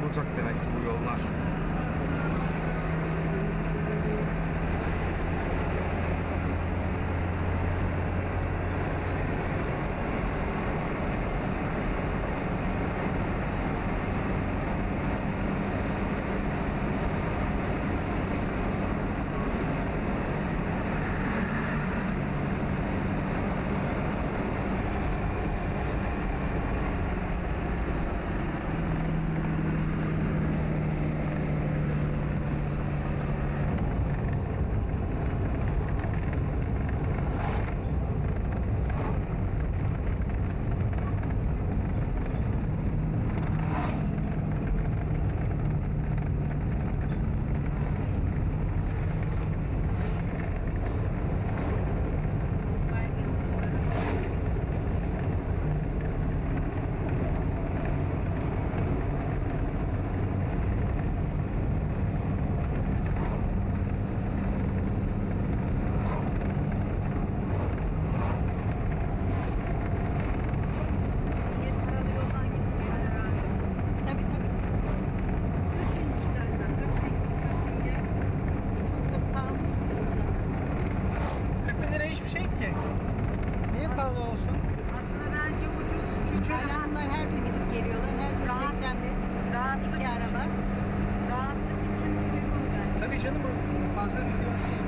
yapılacak demek ki bu yollar. Fazla bir fiyat değil.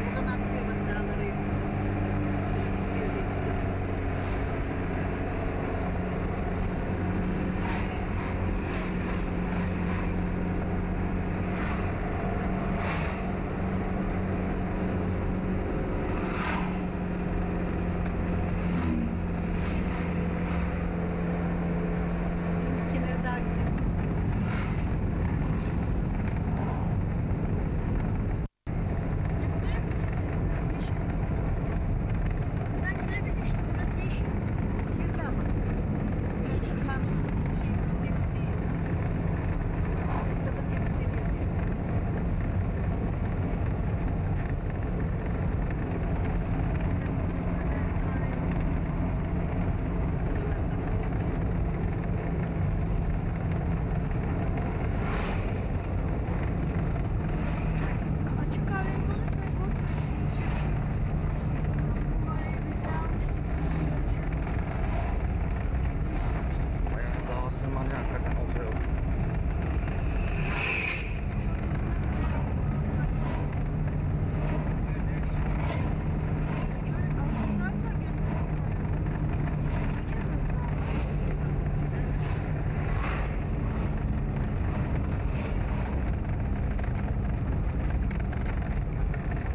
Buradan atlıyor bak dağları. Deniz kenarı daha güzel.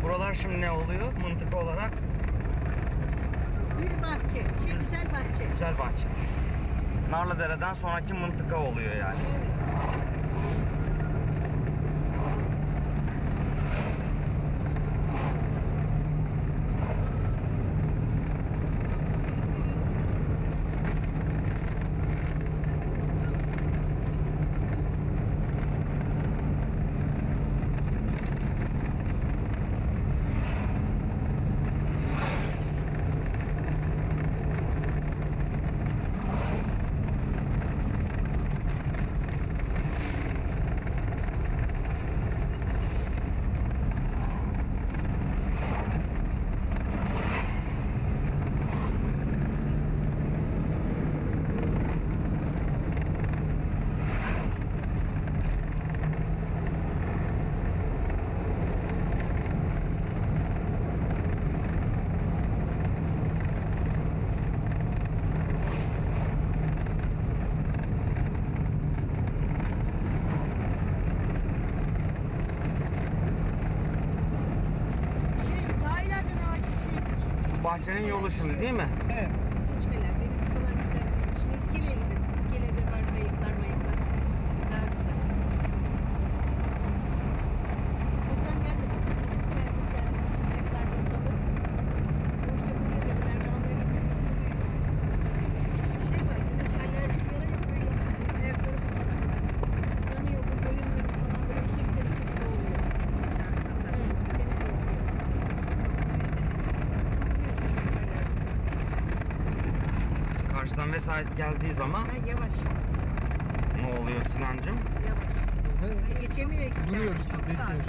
Buralar şimdi ne oluyor mıntıka olarak? Gül bahçe, güzel bahçe. Güzel bahçe. Narlıdere'den sonraki mıntıka oluyor yani. Evet. Bahçenin yolu şimdi değil mi? Evet. İçmeler, deniz kadar güzel. Şimdi iskeleye gideriz. İskelede var kayıklar mayıklar. Daha güzel. Çoktan gelmedik. Sineklerden salı. Bu işte buraya dediler. Dağlara gidiyoruz. Şey var, yine şalyerciklere yapıyor. Ayakları yanıyor. Bu bölümleri falan böyle eşek derisi gibi oluyor. Evet. yağıştan vesayet geldiği zaman Ha, yavaş. ne oluyor Sinancığım? Yavaş. Geçemiyor iki tane. Duruyoruz Çok tabii, dar. bekliyoruz.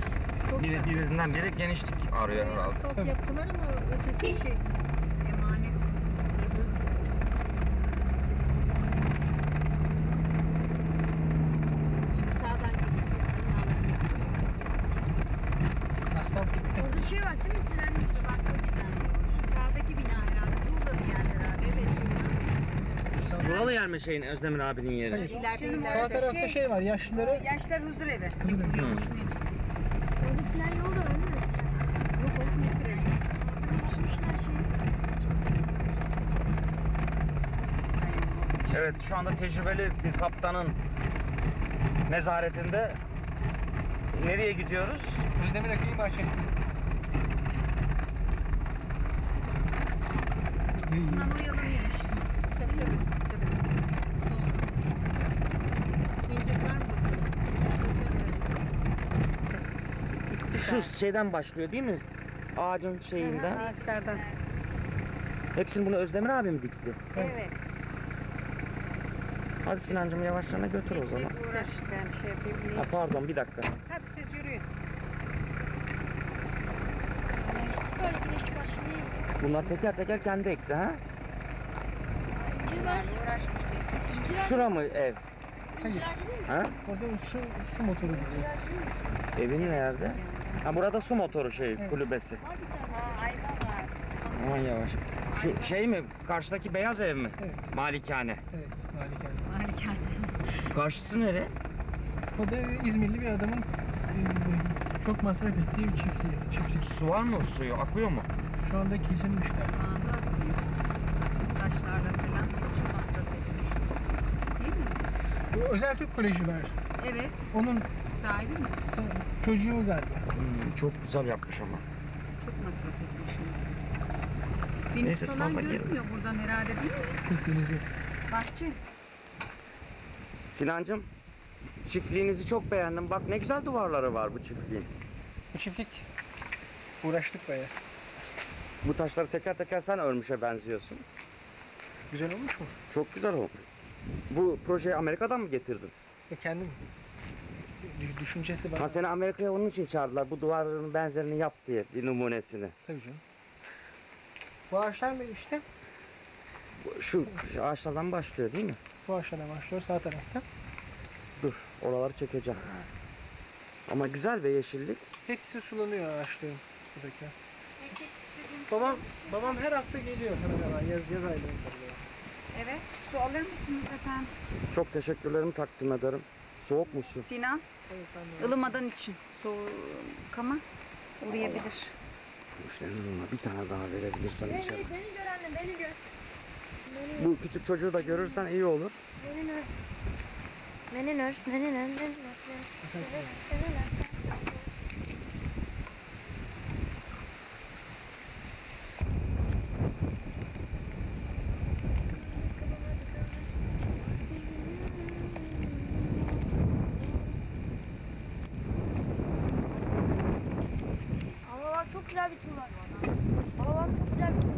Çok dar. Birinden biri genişlik arıyor Buraya herhalde. asfalt yaptılar ama ötesi şey. Emanet. İşte sağdan gidiyor. Asfalt bitti. Orada şey var değil mi? Tren. Bak o tren yolu. Şu sağdaki bina herhalde. Tuğlalı yer herhalde. Evet. Tuğlalı yer mi şeyin Özdemir abinin yeri? Hayır. İleride Sağ tarafta şey var, yaşlılara Yaşlar huzur evi. hızlı Orada tren yolu da var değil mi? Tren. Yok oğlum ne treni? Yapmışlar şeyi. Evet, şu anda tecrübeli bir kaptanın nezaretinde nereye gidiyoruz? Özdemir Akı'nın bahçesinde. Bundan oyalanıyor işte. Tabii tabii. İncir var mı? Şu şeyden başlıyor değil mi? Ağacın şeyinden. Ağaçlardan. Hepsini bunu Özdemir abi mi dikti? Evet. Hadi Sinancığım yavaşlarına götür o zaman. Uğraştı ben şey yapayım. Ha, pardon bir dakika. Hadi siz yürüyün. Enerjisi var. Güneş başlıyor. Bunlar teker teker kendi ekti ha? İncir var. Uğraşmış. İncir var. Şura mı ev? Hayır. İncir ağacı değil mi? Ha? Orada su motoru gidiyor. İncir ağacı değil mi? Evin nerede? Ha burada su motoru kulübesi. Var bir tane. Ha ayva var. Aman yavaş. Şu şey mi? Karşıdaki beyaz ev mi? Evet. Malikane. Evet, harika. Harika. Karşısı nere? O da İzmirli bir adamın çok masraf ettiği bir çiftlik. Su var mı? Suyu akıyor mu? Şu anda kesilmiş galiba. Anda akıyor. Taşlarla falan çok masraf etmiş. Değil mi? Bu Özel Türk Koleji var. Evet. Onun Sahibi mi? çocuğu galiba. Çok güzel yapmış ama. Çok masraf etmiş. Deniz Neyse, falan fazla görünmüyor buradan herhalde değil mi? Türk denizi. Bahçe. Sinancığım, çiftliğinizi çok beğendim. Bak ne güzel duvarları var bu çiftliğin. Bu çiftlik uğraştık bayağı. Bu taşları teker teker sen örmüşe benziyorsun. Güzel olmuş mu? Çok güzel olmuş. Bu projeyi Amerika'dan mı getirdin? Kendim düşüncesi var. Ha seni Amerika'ya onun için çağırdılar. Bu duvarların benzerini yap diye bir numunesini. Tabii canım. Bu ağaçlar mı işte? Şu ağaçlardan başlıyor değil mi? Bu ağaçlardan başlıyor sağ tarafta. Dur, oraları çekeceğim. Ama güzel ve yeşillik. Hepsi sulanıyor ağaçların buradakiler. Babam her hafta geliyor hemen hemen yaz aylarında. Evet. Su alır mısınız efendim? Çok teşekkürlerimi takdim ederim. Soğuk mu su? Sinan. Ilımadan için. Soğuk ama ılıyabilir. Müşterinin bir tane daha verebilirsen içeri. Beni gör anne, beni gör. Bu küçük çocuğu da görürsen iyi olur. Beni gör. Beni gör. Beni gör. Beni gör. Ama bak çok güzel bir tur var. Ama bak çok güzel bir tur var.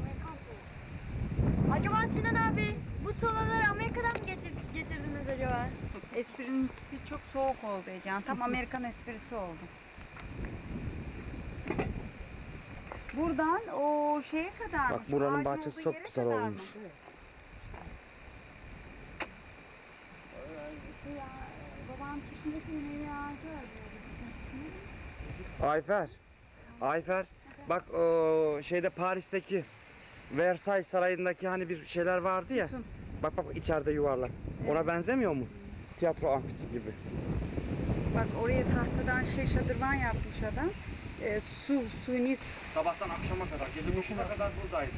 Amerikan turu. Acaba Sinan abi bu tuğlaları Amerika'dan mı getirdiniz acaba? Esprinin çok soğuk oldu Ecehan. Tam Amerikan esprisi oldu. Buradan o şeye kadar. Bak buranın bahçesi çok güzel olmuş. Babam çiftindeki meyve ağacı Ayfer. Ayfer. Bak o şeyde Paris'teki Versailles Sarayı'ndaki hani bir şeyler vardı ya. Bak bak içeride yuvarlak. Ona benzemiyor mu? Tiyatro amfisi gibi. Bak oraya tahtadan şadırvan yapmış adam. Suni Sabahtan akşama kadar, gece 9'a kadar buradaydı.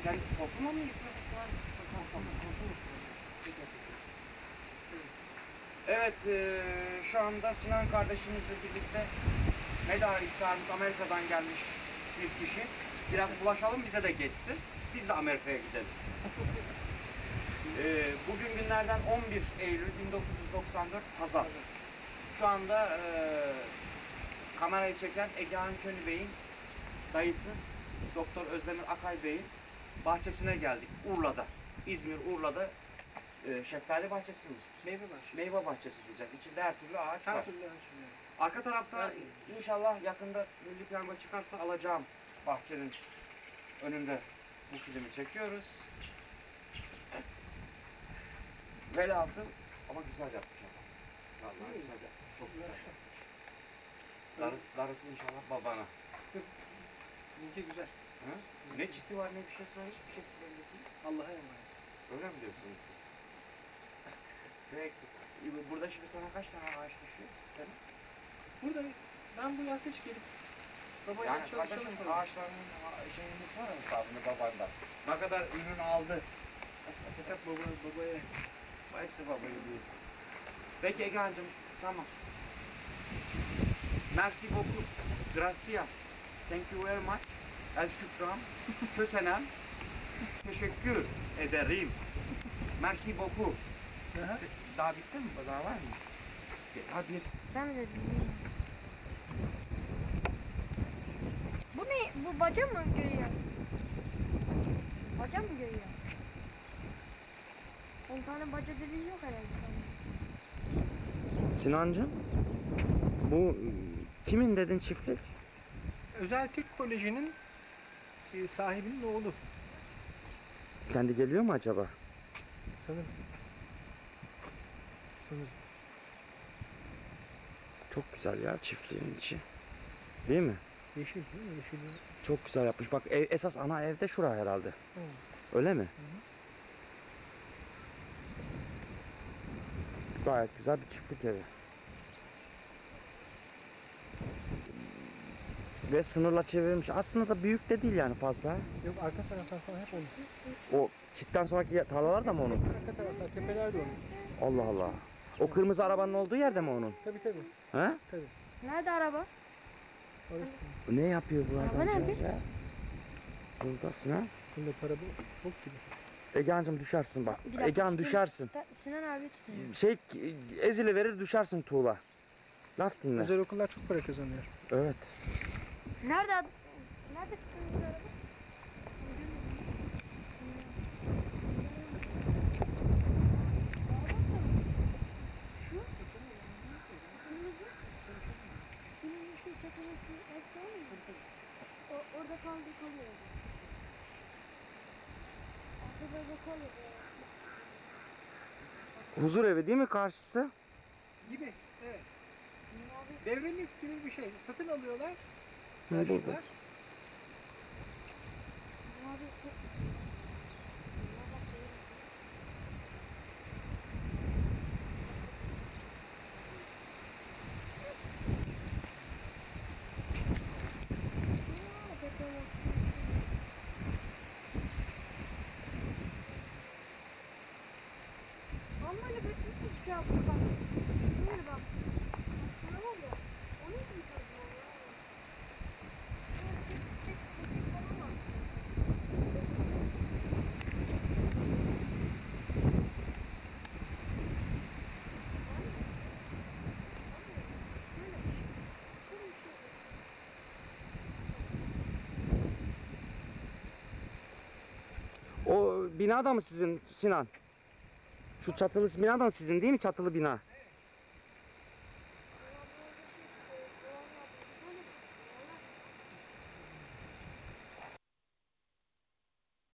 Sen korkma mı Evet, şu anda Sinan kardeşimizle birlikte Meda iftarımız Amerika'dan gelmiş bir kişi. Biraz bulaşalım bize de geçsin. Biz de Amerika'ya gidelim. Bugün günlerden 11 Eylül 1994 Pazar. Şu anda kamerayı çeken Egehan Köni Bey'in dayısı Doktor Özdemir Akay Bey'in bahçesine geldik. Urla'da. İzmir Urla'da şeftali bahçesi mi? Meyve bahçesi. Meyve bahçesi diyeceğiz. İçinde her türlü ağaç var. Her türlü açılıyor. Arka tarafta Evet. inşallah yakında Milli Piyango çıkarsa alacağım bahçenin önünde bu filmi çekiyoruz. Velhasıl ama güzel yapmış adam. Vallahi güzel yapmış. Çok güzel yapmış. Darısı inşallah babana. Bizimki güzel. Hı? Ne ciddi var ne bir şey var, hiçbir şeysi belli değil. Allah'a emanet. Öyle mi diyorsunuz siz? Peki. Burada şimdi sana kaç tane ağaç düşüyor senin? Burada ben bu yaz hiç gelip babayla Yani çalışalım kardeşim falan. ağaçlarının şeyini sonra hesabını babandan. Ne kadar ürün aldı. Hesap babaya. Hepsi babayı diyorsun. Peki Egehan'cığım tamam. Merci beaucoup. Gracias. Thank you very much. El şükran. Kösenem. Teşekkür ederim. Merci beaucoup. Aha. Daha bitti mi? Daha var mı? Hadi. Sen mi dedin? Bu ne? Bu baca mı görüyor? Baca mı görüyor? 10 tane baca dediği yok herhalde sana. Sinancığım. Bu kimin dedin çiftlik? Özel Türk Koleji'nin sahibinin oğlu. Kendi geliyor mu acaba? Sanırım. Sanırım. Çok güzel ya çiftliğin içi. Değil mi? Yeşil değil mi? Yeşil. Çok güzel yapmış. Bak esas ana evde şura herhalde. Hı. Öyle mi? Gayet güzel bir çiftlik evi. Ve sınırla çevrilmiş. Aslında da büyük de değil yani fazla. Yok arka taraftan falan hep onun. O çitten sonraki tarlalar da mı onun? Arka taraftan tepeler de onun. Allah Allah. O kırmızı arabanın olduğu yerde mi onun? Tabii tabii. He? Tabii. Nerede araba? Orası. Ne yapıyor bu Araba adamcağız nerede? ya? Burada Sinan. Bunda para bok gibi. Egehan'cığım düşersin bak. Bir dakika, Egehan tutayım. düşersin. Sinan abi tutuyor. Şey ezili verir düşersin tuğla. Laf dinle. Özel okullar çok para kazanıyor. Evet. Nerede? Nerede tutuyor araba? Orada kalıyor. Orada kalıyor. Huzur evi değil mi karşısı? Gibi. Evet. Devrelik gibi bir şey. Satın alıyorlar. Burada. Vergiler. Ama öyle bir küçük şey yaptı bak. Şöyle bak. Şuna var ya. Onun gibi tarzı var ya. O bina da mı sizin Sinan? Şu çatılı bina da mı sizin değil mi çatılı bina?